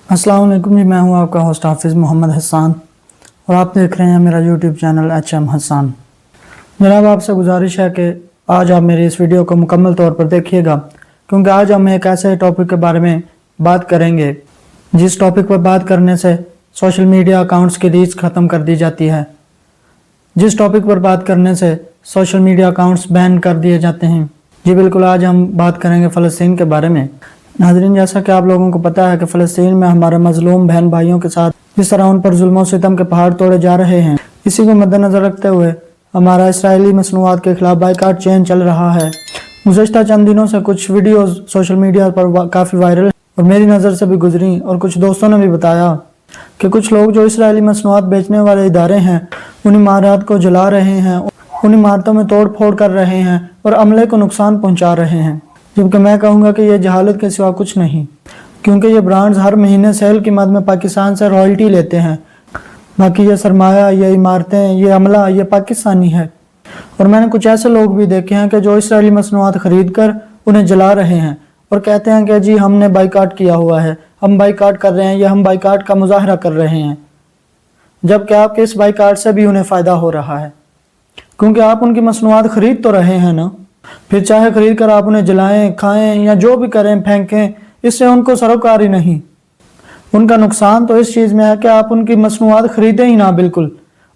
अस्सलाम वालेकुम जी, मैं हूं आपका होस्ट हाफिज़ मोहम्मद हसन और आप देख रहे हैं मेरा यूट्यूब चैनल HM हसन। जनाब, आपसे गुजारिश है कि आज आप मेरी इस वीडियो को मुकम्मल तौर पर देखिएगा, क्योंकि आज हम एक ऐसे टॉपिक के बारे में बात करेंगे जिस टॉपिक पर बात करने से सोशल मीडिया अकाउंट्स की रीच ख़त्म कर दी जाती है, जिस टॉपिक पर बात करने से सोशल मीडिया अकाउंट्स बैन कर दिए जाते हैं। जी बिल्कुल, आज हम बात करेंगे फ़लस्तीन के बारे में। नाज़रीन, जैसा कि आप लोगों को पता है कि फ़लस्तीन में हमारे मजलूम बहन भाइयों के साथ जिस तरह उन पर जुल्म सितम के पहाड़ तोड़े जा रहे हैं, इसी को मद्देनज़र रखते हुए हमारा इसराइली मसनूआत के खिलाफ बाइकाट चेन चल रहा है। गुज़श्ता चंद दिनों से कुछ वीडियोज़ सोशल मीडिया पर काफ़ी वायरल और मेरी नज़र से भी गुजरी, और कुछ दोस्तों ने भी बताया कि कुछ लोग जो इसराइली मसनूआत बेचने वाले इदारे हैं उन इमारत को जला रहे हैं, उन इमारतों में तोड़ फोड़ कर रहे हैं और अमले को नुकसान पहुंचा रहे हैं। जबकि मैं कहूँगा कि यह जहालत के सिवा कुछ नहीं, क्योंकि ये ब्रांड्स हर महीने सेल की मद में पाकिस्तान से रॉयल्टी लेते हैं। बाकी ये सरमाया, ये इमारतें, ये अमला, ये पाकिस्तानी है। और मैंने कुछ ऐसे लोग भी देखे हैं कि जो इसराइली मसनूआत ख़रीद कर उन्हें जला रहे हैं और कहते हैं कि जी हमने बाइकाट किया हुआ है, हम बाइकाट कर रहे हैं या हम बाइकाट का मुजाहरा कर रहे हैं, जबकि आपके इस बाइकाट से भी उन्हें फ़ायदा हो रहा है, क्योंकि आप उनकी मसनूआत ख़रीद तो रहे हैं ना। फिर चाहे ख़रीद कर आप उन्हें जलाएं, खाएं या जो भी करें, फेंकें, इससे उनको सरोकार ही नहीं। उनका नुकसान तो इस चीज़ में है कि आप उनकी मसनूआत ख़रीदें ही ना बिल्कुल,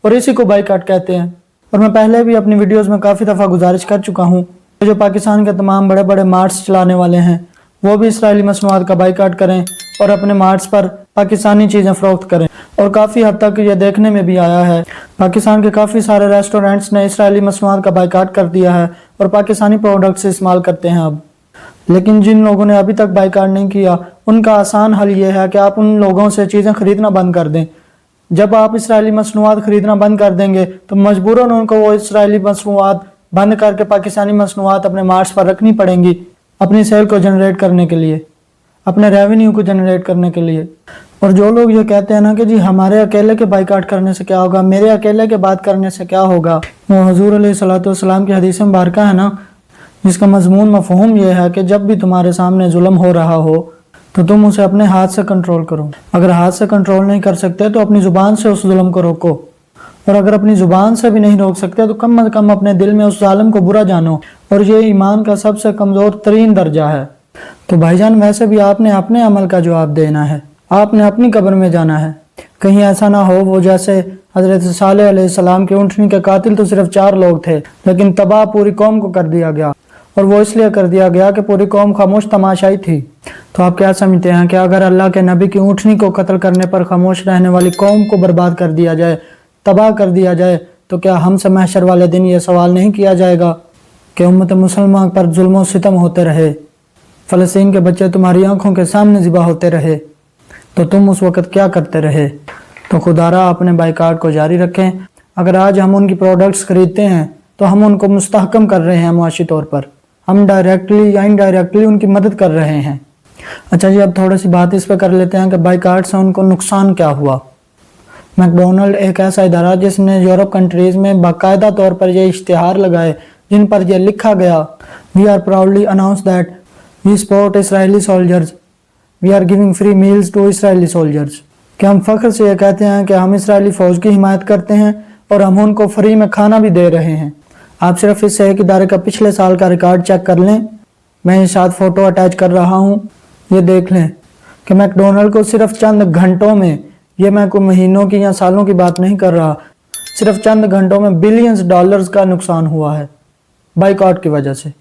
और इसी को बाइकाट कहते हैं। और मैं पहले भी अपनी वीडियोज़ में काफ़ी दफ़ा गुजारिश कर चुका हूँ, जो पाकिस्तान के तमाम बड़े बड़े मार्ट्स चलाने वाले हैं वो भी इसराइली मसनूआत का बाइकाट करें और अपने मार्ट्स पर पाकिस्तानी चीज़ें फ़रोख्त करें। और काफ़ी हद तक ये देखने में भी आया है, पाकिस्तान के काफ़ी सारे रेस्टोरेंट्स ने इसराइली मसनूआत का बाइकाट कर दिया है और पाकिस्तानी प्रोडक्ट्स इस्तेमाल करते हैं अब। लेकिन जिन लोगों ने अभी तक बाइकाट नहीं किया, उनका आसान हल ये है कि आप उन लोगों से चीज़ें ख़रीदना बंद कर दें। जब आप इसराइली मसनूआत ख़रीदना बंद कर देंगे तो मजबूरन उनको वो इसराइली मसनूआत बंद करके पाकिस्तानी मसनूआत अपने मार्ट्स पर रखनी पड़ेंगी, अपनी सेल को जनरेट करने के लिए, अपने रेवेन्यू को जनरेट करने के लिए। और जो लोग ये कहते हैं ना कि जी हमारे अकेले के बाइकाट करने से क्या होगा, मेरे अकेले के बात करने से क्या होगा, वो हुजूर अलैहिस्सलातु वस्सलाम की हदीस मुबारक है ना, जिसका मजमून मफहूम ये है कि जब भी तुम्हारे सामने जुल्म हो रहा हो तो तुम उसे अपने हाथ से कंट्रोल करो। अगर हाथ से कंट्रोल नहीं कर सकते तो अपनी ज़ुबान से उस जुल्म को रोको, और अगर अपनी ज़ुबान से भी नहीं रोक सकते तो कम अज़ कम अपने दिल में उस जालिम को बुरा जानो। और ये ईमान का सबसे कमज़ोर तरीन दर्जा है। तो भाईजान, वैसे भी आपने अपने अमल का जवाब देना है, आपने अपनी कब्र में जाना है। कहीं ऐसा ना हो वो जैसे हज़रत सालेह अलैहिस्सलाम की ऊँटनी के कातिल तो सिर्फ 4 लोग थे, लेकिन तबाह पूरी कौम को कर दिया गया, और वो इसलिए कर दिया गया कि पूरी कौम खामोश तमाशाई थी। तो आप क्या समझते हैं कि अगर अल्लाह के नबी की ऊँटनी को कत्ल करने पर खामोश रहने वाली कौम को बर्बाद कर दिया जाए, तबाह कर दिया जाए, तो क्या हमसे महशर वाले दिन ये सवाल नहीं किया जाएगा कि उम्मत मुसलमान पर जुल्म और सितम होते रहे, फ़लस्तीन के बच्चे तुम्हारी आंखों के सामने ज़िबा होते रहे, तो तुम उस वक़्त क्या करते रहे? तो खुदारा अपने बाइकाट को जारी रखें। अगर आज हम उनकी प्रोडक्ट्स खरीदते हैं तो हम उनको मुस्तहकम कर रहे हैं मुआशी तौर पर, हम डायरेक्टली या इनडायरेक्टली उनकी मदद कर रहे हैं। अच्छा जी, अब थोड़ी सी बात इस पर कर लेते हैं कि बाइकाट से उनको नुकसान क्या हुआ। मैकडोनल्ड एक ऐसा इदारा जिसने यूरोप कंट्रीज़ में बाकायदा तौर पर ये इश्तिहार लगाए जिन पर यह लिखा गया, we are proudly announce that we support Israeli soldiers, we are giving free meals to Israeli soldiers, कि हम फ़ख्र से ये कहते हैं कि हम इसराइली फ़ौज की हिमायत करते हैं और हम उनको फ्री में खाना भी दे रहे हैं। आप सिर्फ इस एक इदारे का पिछले साल का रिकॉर्ड चेक कर लें, मैं ये साथ फ़ोटो अटैच कर रहा हूँ, ये देख लें कि मैकडोनल्ड को सिर्फ चंद घंटों में, ये मैं कोई महीनों की या सालों की बात नहीं कर रहा, सिर्फ चंद घंटों में बिलियंस डॉलर्स का नुकसान हुआ है बाइकाट की वजह से।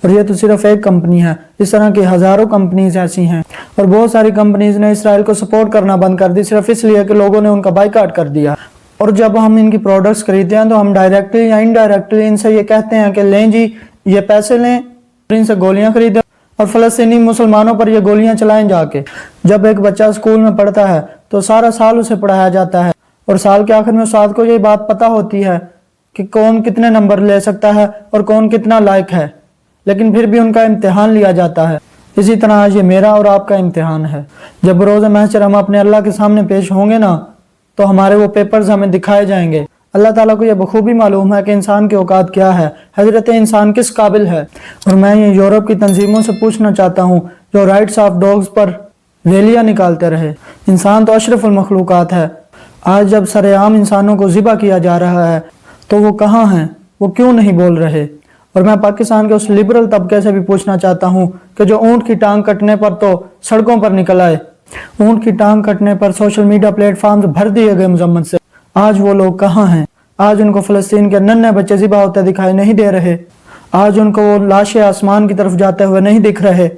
और ये तो सिर्फ एक कंपनी है, इस तरह की हज़ारों कंपनीज ऐसी हैं, और बहुत सारी कंपनीज ने इसराइल को सपोर्ट करना बंद कर दी सिर्फ इसलिए कि लोगों ने उनका बाइकाट कर दिया। और जब हम इनकी प्रोडक्ट्स खरीदते हैं तो हम डायरेक्टली या इनडायरेक्टली इनसे ये कहते हैं कि लें जी, ये पैसे लें, इनसे गोलियाँ खरीदें और फ़लस्तीनी मुसलमानों पर ये गोलियाँ चलाएं जाके। जब एक बच्चा स्कूल में पढ़ता है तो सारा साल उसे पढ़ाया जाता है, और साल के आखिर में उस्ताद को ये बात पता होती है कि कौन कितने नंबर ले सकता है और कौन कितना लायक है, लेकिन फिर भी उनका इम्तिहान लिया जाता है। इसी तरह आज ये मेरा और आपका इम्तिहान है। जब रोज़ महशर हम अपने अल्लाह के सामने पेश होंगे ना, तो हमारे वो पेपर्स हमें दिखाए जाएंगे। اللہ ताला को यह बखूबी मालूम है कि इंसान की औकात क्या है, हजरत इंसान किस काबिल है। और मैं ये यूरोप की तंजीमों से पूछना चाहता हूँ जो राइट्स ऑफ डॉग्स पर रैलियां निकालते रहे। इंसान तो अशरफुल मखलूकात है। आज जब सरेआम इंसानों को ज़िबा किया जा रहा है तो वो कहाँ हैं, वो क्यों नहीं बोल रहे। और मैं पाकिस्तान के उस लिबरल तबके से भी पूछना चाहता हूँ कि जो ऊँट की टांग कटने पर तो सड़कों पर निकल आए, ऊँट की टांग कटने पर सोशल मीडिया प्लेटफॉर्म्स भर दिए गए मजम्मत से, आज वो लोग कहाँ हैं। आज उनको फ़लस्तीन के नन्हे बच्चे ज़िबा होते दिखाई नहीं दे रहे। आज उनको वो लाशें आसमान की तरफ जाते हुए नहीं दिख रहे।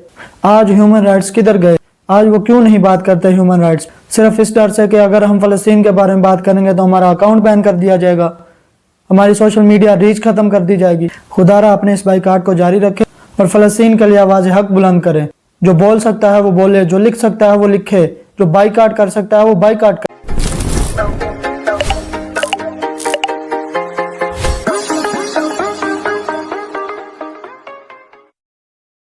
आज ह्यूमन राइट्स किधर गए, आज वो क्यों नहीं बात करते ह्यूमन राइट्स। सिर्फ इस डर से कि अगर हम फ़लस्तीन के बारे में बात करेंगे तो हमारा अकाउंट बैन कर दिया जाएगा, हमारी सोशल मीडिया रीच खत्म कर दी जाएगी। खुदारा अपने इस बाइकाट को जारी रखे और फ़लस्तीन के लिए आवाज़ हक बुलंद करें। जो बोल सकता है वो बोले, जो लिख सकता है वो लिखे, जो बाइकाट कर सकता है वो बाइकाट करे।